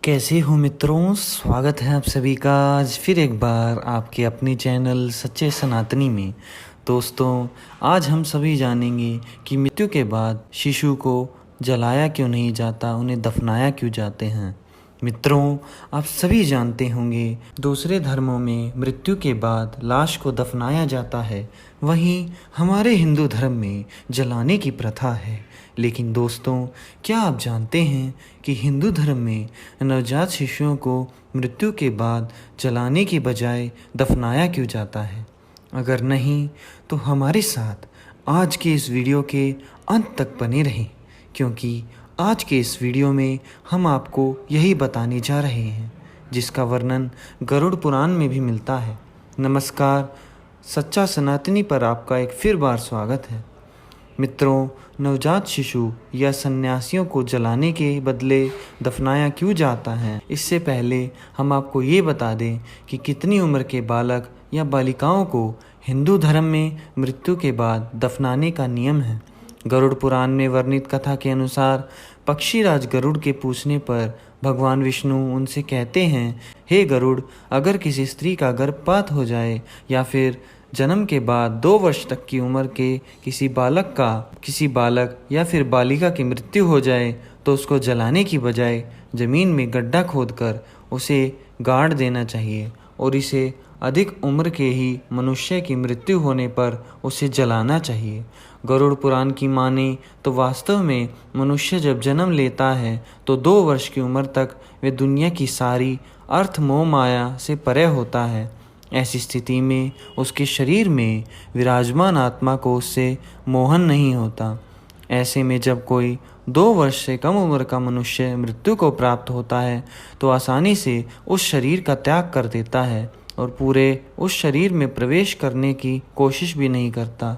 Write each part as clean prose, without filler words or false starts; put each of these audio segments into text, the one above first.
कैसे हो मित्रों, स्वागत है आप सभी का आज फिर एक बार आपके अपने चैनल सच्चे सनातनी में। दोस्तों, आज हम सभी जानेंगे कि मृत्यु के बाद शिशु को जलाया क्यों नहीं जाता, उन्हें दफनाया क्यों जाते हैं। मित्रों, आप सभी जानते होंगे दूसरे धर्मों में मृत्यु के बाद लाश को दफनाया जाता है, वहीं हमारे हिंदू धर्म में जलाने की प्रथा है। लेकिन दोस्तों, क्या आप जानते हैं कि हिंदू धर्म में नवजात शिशुओं को मृत्यु के बाद जलाने की बजाय दफनाया क्यों जाता है? अगर नहीं तो हमारे साथ आज के इस वीडियो के अंत तक बने रहें, क्योंकि आज के इस वीडियो में हम आपको यही बताने जा रहे हैं जिसका वर्णन गरुड़ पुराण में भी मिलता है। नमस्कार, सच्चा सनातनी पर आपका एक फिर बार स्वागत है। मित्रों, नवजात शिशु या सन्यासियों को जलाने के बदले दफनाया क्यों जाता है, इससे पहले हम आपको ये बता दें कि कितनी उम्र के बालक या बालिकाओं को हिंदू धर्म में मृत्यु के बाद दफनाने का नियम है। गरुड़ पुराण में वर्णित कथा के अनुसार पक्षीराज गरुड़ के पूछने पर भगवान विष्णु उनसे कहते हैं, हे गरुड़, अगर किसी स्त्री का गर्भपात हो जाए या फिर जन्म के बाद 2 वर्ष तक की उम्र के किसी बालक या फिर बालिका की मृत्यु हो जाए तो उसको जलाने की बजाय जमीन में गड्ढा खोदकर उसे गाड़ देना चाहिए और इसे अधिक उम्र के ही मनुष्य की मृत्यु होने पर उसे जलाना चाहिए। गरुड़ पुराण की माने तो वास्तव में मनुष्य जब जन्म लेता है तो 2 वर्ष की उम्र तक वे दुनिया की सारी अर्थ मोह माया से परे होता है। ऐसी स्थिति में उसके शरीर में विराजमान आत्मा को उससे मोहन नहीं होता। ऐसे में जब कोई 2 वर्ष से कम उम्र का मनुष्य मृत्यु को प्राप्त होता है तो आसानी से उस शरीर का त्याग कर देता है और पूरे उस शरीर में प्रवेश करने की कोशिश भी नहीं करता।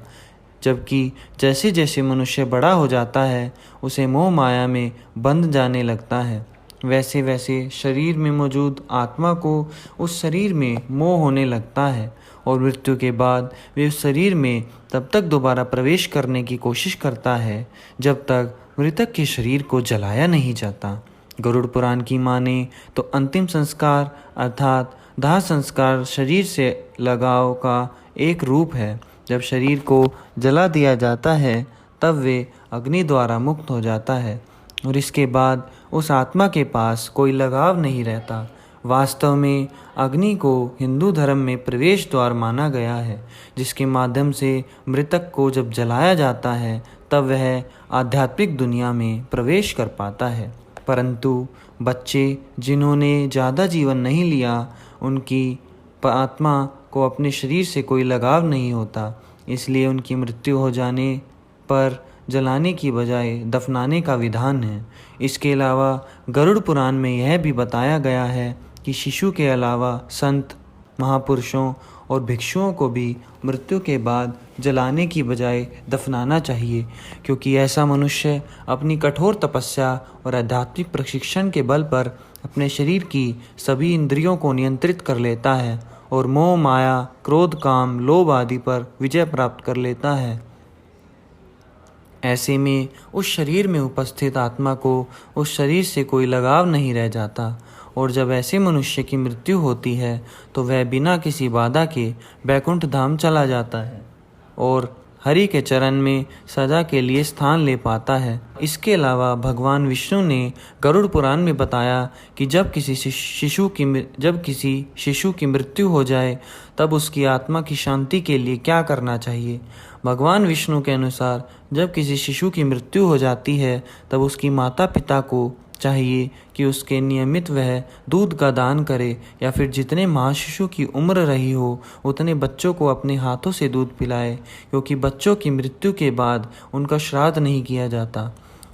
जबकि जैसे जैसे मनुष्य बड़ा हो जाता है उसे मोह माया में बंध जाने लगता है, वैसे वैसे शरीर में मौजूद आत्मा को उस शरीर में मोह होने लगता है और मृत्यु के बाद वे उस शरीर में तब तक दोबारा प्रवेश करने की कोशिश करता है जब तक मृतक के शरीर को जलाया नहीं जाता। गरुड़ पुराण की माने तो अंतिम संस्कार अर्थात दाह संस्कार शरीर से लगाव का एक रूप है। जब शरीर को जला दिया जाता है तब वे अग्नि द्वारा मुक्त हो जाता है और इसके बाद उस आत्मा के पास कोई लगाव नहीं रहता। वास्तव में अग्नि को हिंदू धर्म में प्रवेश द्वार माना गया है, जिसके माध्यम से मृतक को जब जलाया जाता है तब वह आध्यात्मिक दुनिया में प्रवेश कर पाता है। परंतु बच्चे जिन्होंने ज़्यादा जीवन नहीं लिया, उनकी आत्मा को अपने शरीर से कोई लगाव नहीं होता, इसलिए उनकी मृत्यु हो जाने पर जलाने की बजाय दफनाने का विधान है। इसके अलावा गरुड़ पुराण में यह भी बताया गया है कि शिशु के अलावा संत, महापुरुषों और भिक्षुओं को भी मृत्यु के बाद जलाने की बजाय दफनाना चाहिए, क्योंकि ऐसा मनुष्य अपनी कठोर तपस्या और आध्यात्मिक प्रशिक्षण के बल पर अपने शरीर की सभी इंद्रियों को नियंत्रित कर लेता है और मोह माया, क्रोध, काम, लोभ आदि पर विजय प्राप्त कर लेता है। ऐसे में उस शरीर में उपस्थित आत्मा को उस शरीर से कोई लगाव नहीं रह जाता और जब ऐसे मनुष्य की मृत्यु होती है तो वह बिना किसी बाधा के बैकुंठ धाम चला जाता है और हरि के चरण में सदा के लिए स्थान ले पाता है। इसके अलावा भगवान विष्णु ने गरुड़ पुराण में बताया कि जब किसी शिशु की मृत्यु हो जाए तब उसकी आत्मा की शांति के लिए क्या करना चाहिए। भगवान विष्णु के अनुसार जब किसी शिशु की मृत्यु हो जाती है तब उसकी माता पिता को चाहिए कि उसके नियमित वह दूध का दान करे या फिर जितने माह शिशु की उम्र रही हो उतने बच्चों को अपने हाथों से दूध पिलाए, क्योंकि बच्चों की मृत्यु के बाद उनका श्राद्ध नहीं किया जाता।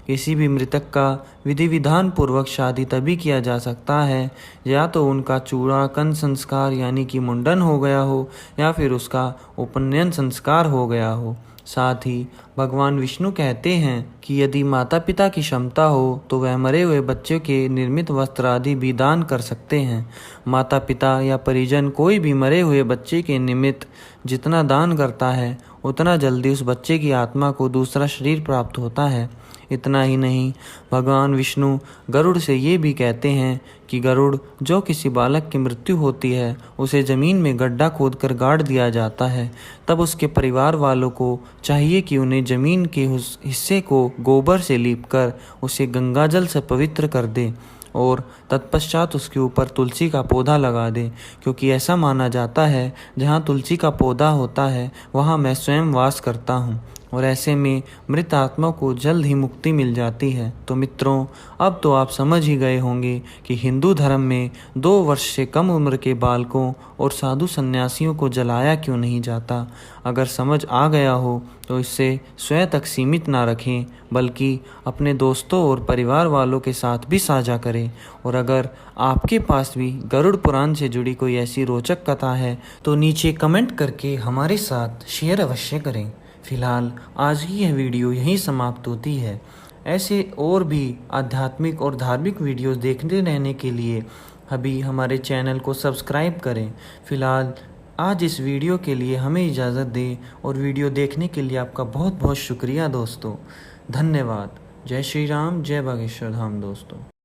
किसी भी मृतक का विधि विधान पूर्वक शादी तभी किया जा सकता है या तो उनका चूड़ाकन संस्कार यानी कि मुंडन हो गया हो या फिर उसका उपनयन संस्कार हो गया हो। साथ ही भगवान विष्णु कहते हैं कि यदि माता पिता की क्षमता हो तो वह मरे हुए बच्चे के निर्मित वस्त्र आदि भी दान कर सकते हैं। माता पिता या परिजन कोई भी मरे हुए बच्चे के निमित्त जितना दान करता है उतना जल्दी उस बच्चे की आत्मा को दूसरा शरीर प्राप्त होता है। इतना ही नहीं, भगवान विष्णु गरुड़ से ये भी कहते हैं कि गरुड़, जो किसी बालक की मृत्यु होती है उसे ज़मीन में गड्ढा खोदकर गाड़ दिया जाता है। तब उसके परिवार वालों को चाहिए कि उन्हें ज़मीन के उस हिस्से को गोबर से लीपकर उसे गंगाजल से पवित्र कर दे और तत्पश्चात उसके ऊपर तुलसी का पौधा लगा दे, क्योंकि ऐसा माना जाता है जहाँ तुलसी का पौधा होता है वहाँ मैं स्वयं वास करता हूँ और ऐसे में मृत आत्मा को जल्द ही मुक्ति मिल जाती है। तो मित्रों, अब तो आप समझ ही गए होंगे कि हिंदू धर्म में 2 वर्ष से कम उम्र के बालकों और साधु सन्यासियों को जलाया क्यों नहीं जाता। अगर समझ आ गया हो तो इससे स्वयं तक सीमित ना रखें, बल्कि अपने दोस्तों और परिवार वालों के साथ भी साझा करें। और अगर आपके पास भी गरुड़ पुराण से जुड़ी कोई ऐसी रोचक कथा है तो नीचे कमेंट करके हमारे साथ शेयर अवश्य करें। फिलहाल आज की यह वीडियो यहीं समाप्त होती है। ऐसे और भी आध्यात्मिक और धार्मिक वीडियोस देखते रहने के लिए अभी हमारे चैनल को सब्सक्राइब करें। फिलहाल आज इस वीडियो के लिए हमें इजाज़त दें और वीडियो देखने के लिए आपका बहुत बहुत शुक्रिया दोस्तों। धन्यवाद। जय श्री राम, जय बागेश्वर धाम दोस्तों।